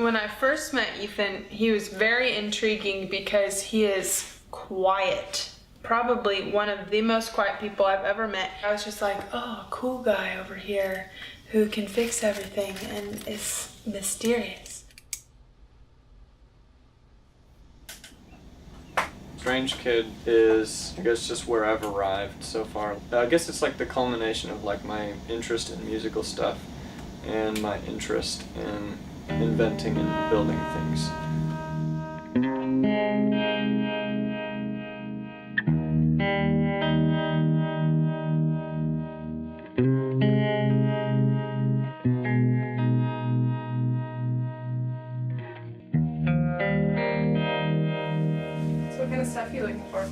When I first met Ethan, he was very intriguing because he is quiet. Probably one of the most quiet people I've ever met. I was just like, oh, cool guy over here who can fix everything and is mysterious. Strange Kid is, I guess, just where I've arrived so far. I guess it's like the culmination of like my interest in musical stuff and my interest in inventing and building things. So what kind of stuff are you looking for?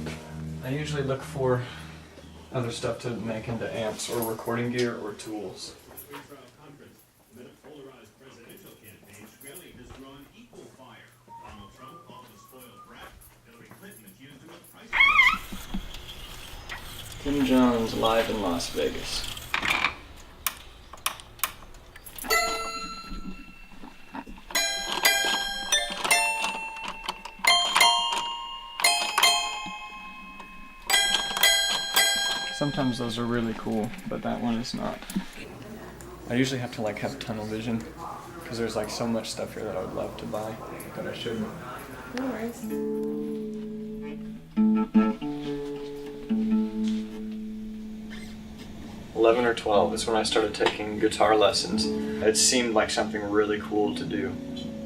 I usually look for other stuff to make into amps or recording gear or tools. Kim Jones live in Las Vegas. Sometimes those are really cool, but that one is not. I usually have to like have tunnel vision because there's like so much stuff here that I would love to buy, but I shouldn't. No worries. 11 or 12 is when I started taking guitar lessons. It seemed like something really cool to do.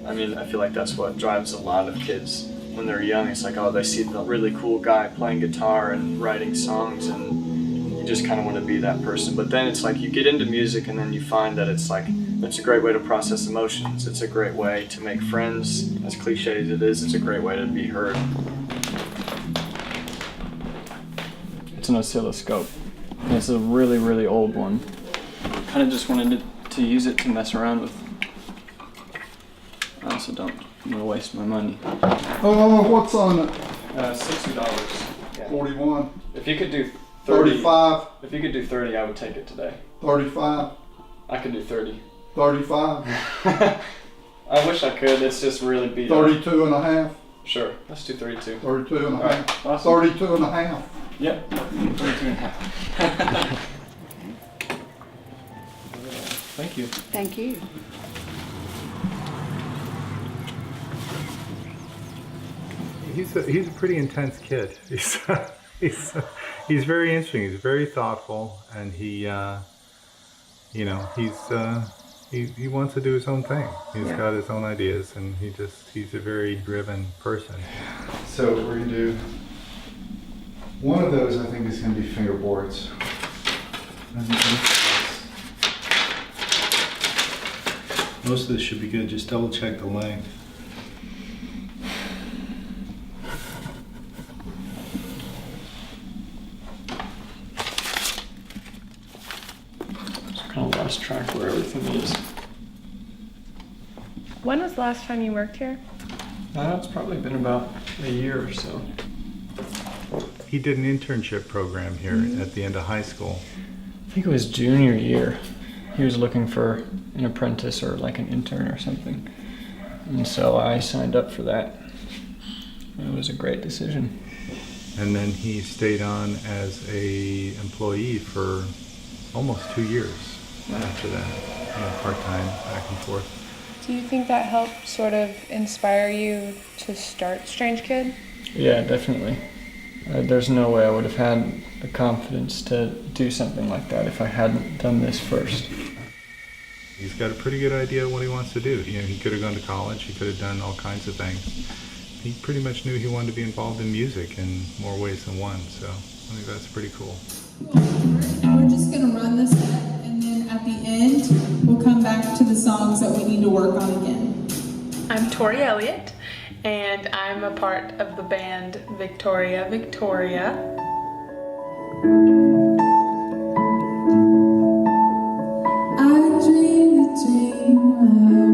I mean, I feel like that's what drives a lot of kids when they're young. It's like, oh, they see the really cool guy playing guitar and writing songs, and you just kind of want to be that person. But then it's like you get into music and then you find that it's like, it's a great way to process emotions. It's a great way to make friends. As cliche as it is, it's a great way to be heard. It's an oscilloscope. It's a really, really old one. Kind of just wanted to use it to mess around with. I also don't want to waste my money. Oh, what's on it? $60. Yeah. 41. If you could do 30, 35. If you could do 30, I would take it today. 35. I could do 30. 35. I wish I could. It's just really beat up. 32 and a half. Sure. Let's do 32. 32 and a All right. half. Awesome. 32 and a half. Yep. 32 and a half. Thank you. Thank you. He's a pretty intense kid. He's very interesting. He's very thoughtful, and he wants to do his own thing. He's got his own ideas, and he's a very driven person. So we're gonna do one of those. I think is gonna be fingerboards. Most of this should be good. Just double check the length. Kind of lost track where everything is. When was the last time you worked here? It's probably been about a year or so. He did an internship program here at the end of high school. I think it was junior year. He was looking for an apprentice or like an intern or something. And so I signed up for that. It was a great decision. And then he stayed on as a employee for almost 2 years after that, part-time, back and forth. Do you think that helped sort of inspire you to start Strange Kid? Yeah, definitely. There's no way I would have had the confidence to do something like that if I hadn't done this first. He's got a pretty good idea of what he wants to do. He could have gone to college, he could have done all kinds of things. He pretty much knew he wanted to be involved in music in more ways than one, so I think that's pretty cool. We're just going to run this set, and then at the end, we'll come back to the songs that we need to work on again. I'm Tori Elliott, and I'm a part of the band Victoria Victoria. I dreamed a dream, I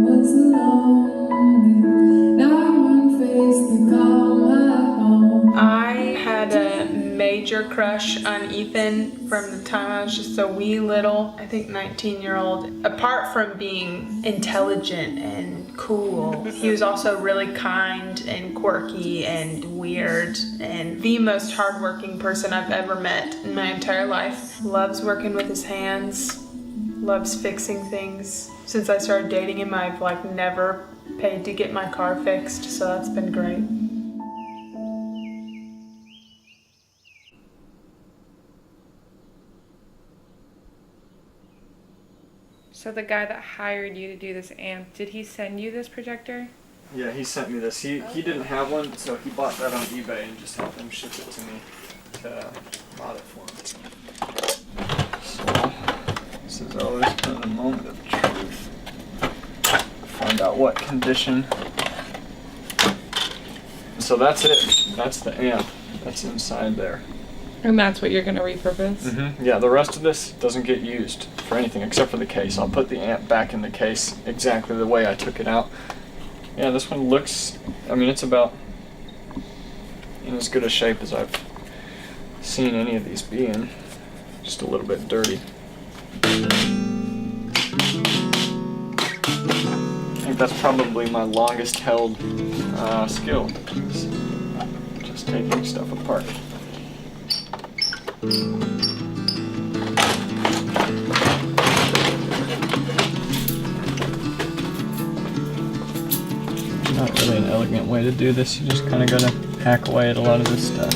was alone. Now one face to call my home. I had a major crush on Ethan Ethan from the time I was just a wee little, I think 19-year-old. Apart from being intelligent and cool, he was also really kind and quirky and weird and the most hardworking person I've ever met in my entire life. Loves working with his hands, loves fixing things. Since I started dating him, I've like never paid to get my car fixed, so that's been great. So the guy that hired you to do this amp, did he send you this projector? Yeah, he sent me this. He didn't have one, so he bought that on eBay and just had them ship it to me. Bought it for him. So, this is always been a moment of truth. Find out what condition. So that's it. That's the amp. That's inside there. And that's what you're gonna repurpose? Mm-hmm. Yeah, the rest of this doesn't get used for anything except for the case. I'll put the amp back in the case exactly the way I took it out. Yeah, this one looks, I mean, it's about in as good a shape as I've seen any of these be in. Just a little bit dirty. I think that's probably my longest held skill. Just taking stuff apart. Not really an elegant way to do this. You just kind of gotta hack away at a lot of this stuff.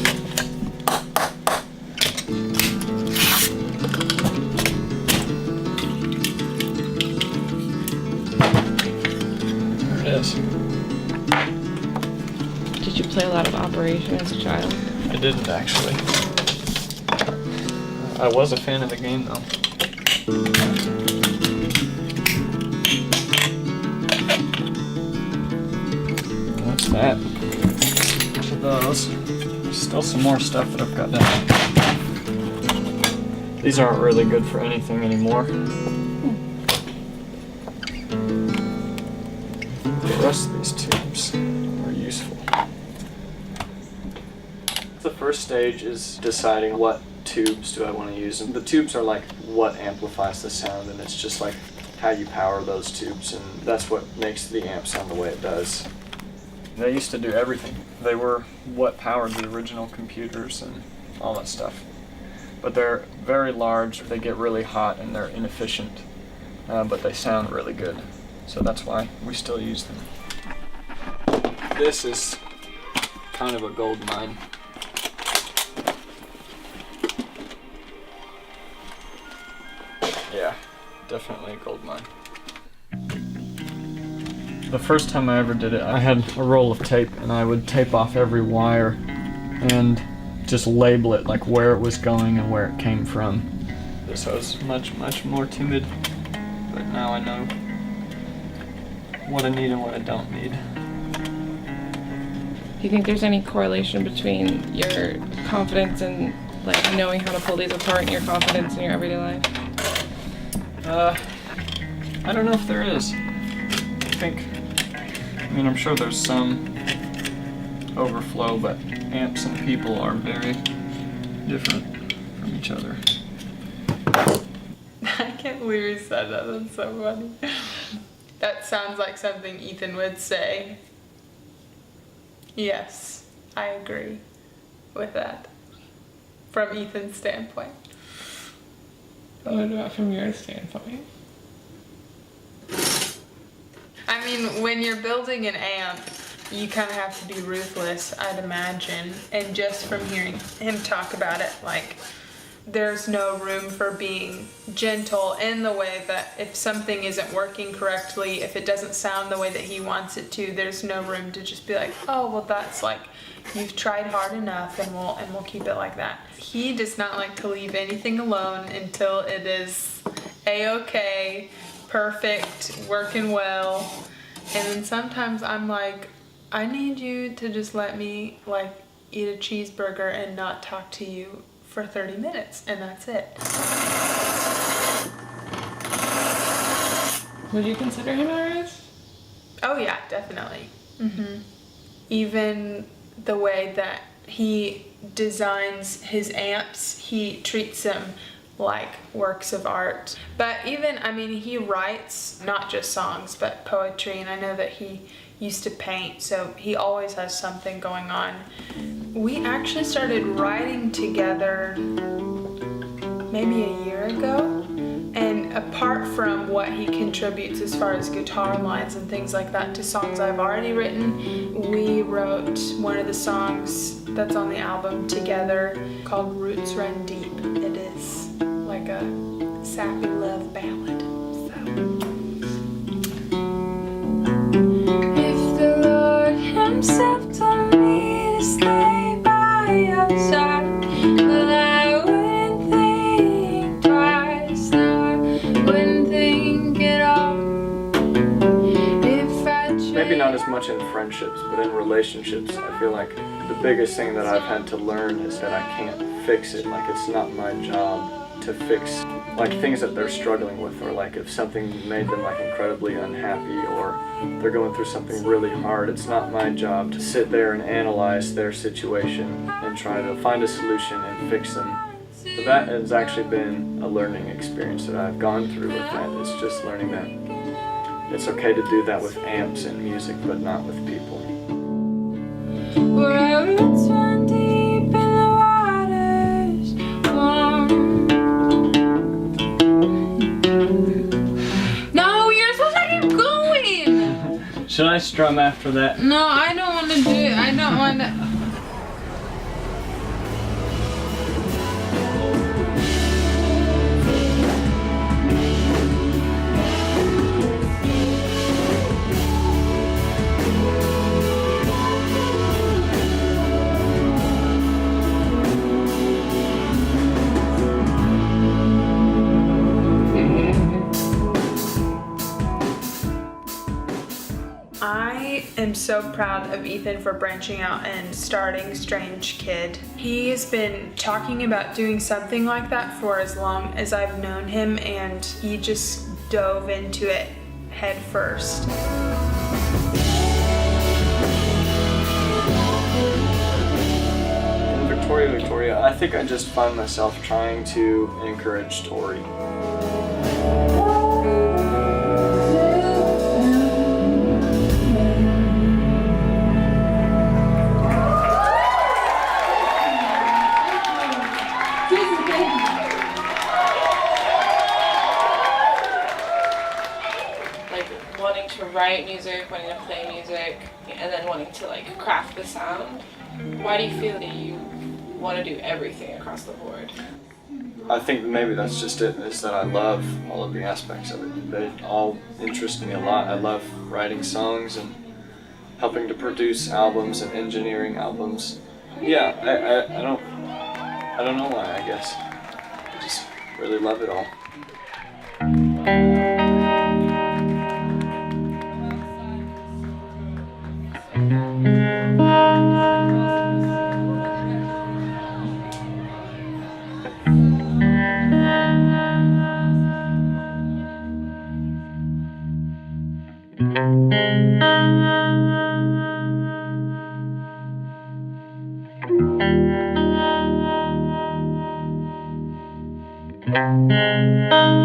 There it is. Did you play a lot of Operation as a child? I didn't actually. I was a fan of the game though. That's that. For those. There's still some more stuff that I've got down. These aren't really good for anything anymore. The rest of these tubes are useful. The first stage is deciding what tubes do I want to use, and the tubes are like what amplifies the sound, and it's just like how you power those tubes, and that's what makes the amp sound the way it does. They used to do everything. They were what powered the original computers and all that stuff. But they're very large, they get really hot, and they're inefficient, but they sound really good. So that's why we still use them. This is kind of a gold mine. Yeah, definitely a gold mine. The first time I ever did it, I had a roll of tape and I would tape off every wire and just label it, like where it was going and where it came from. So I was much more timid, but now I know what I need and what I don't need. Do you think there's any correlation between your confidence and like knowing how to pull these apart and your confidence in your everyday life? I don't know if there is. I mean, I'm sure there's some overflow, but amps and people are very different from each other. I can't believe he said that. That's so funny. That sounds like something Ethan would say. Yes, I agree with that. From Ethan's standpoint. What about from your standpoint? I mean, when you're building an amp, you kind of have to be ruthless, I'd imagine. And just from hearing him talk about it, like, there's no room for being gentle in the way that if something isn't working correctly, if it doesn't sound the way that he wants it to, there's no room to just be like, oh, well, that's like, you've tried hard enough and we'll keep it like that. He does not like to leave anything alone until it is A-okay, perfect, working well. And then sometimes I'm like, I need you to just let me like eat a cheeseburger and not talk to you for 30 minutes, and that's it. Would you consider him a risk? Oh yeah, definitely. Even the way that he designs his amps, he treats them like works of art. But even, I mean, he writes not just songs, but poetry, and I know that he used to paint, so he always has something going on. We actually started writing together maybe a year ago, and apart from what he contributes as far as guitar lines and things like that to songs I've already written, we wrote one of the songs that's on the album together called Roots Run Deep. It is like a sappy love ballad. If the Lord Himself told me to stay by your side, well, I wouldn't think twice. No, I wouldn't think at all. If I Maybe not as much in friendships, but in relationships, I feel like the biggest thing that I've had to learn is that I can't fix it. Like, it's not my job to fix like things that they're struggling with, or like if something made them like incredibly unhappy or they're going through something really hard. It's not my job to sit there and analyze their situation and try to find a solution and fix them. So that has actually been a learning experience that I've gone through with that. It's just learning that it's okay to do that with amps and music, but not with people. where our roots run deep in the waters warm. No, you're supposed to keep going. Should I strum after that? No, I don't want to do it. I don't want to. I am so proud of Ethan for branching out and starting Strange Kid. He has been talking about doing something like that for as long as I've known him, and he just dove into it head first. Victoria, I think I just find myself trying to encourage Tori. Like wanting to write music, wanting to play music, and then wanting to like craft the sound. Why do you feel that you want to do everything across the board? I think maybe that's just it, is that I love all of the aspects of it. They all interest me a lot. I love writing songs and helping to produce albums and engineering albums. Yeah, I don't know why, I guess. I just really love it all. Thank you.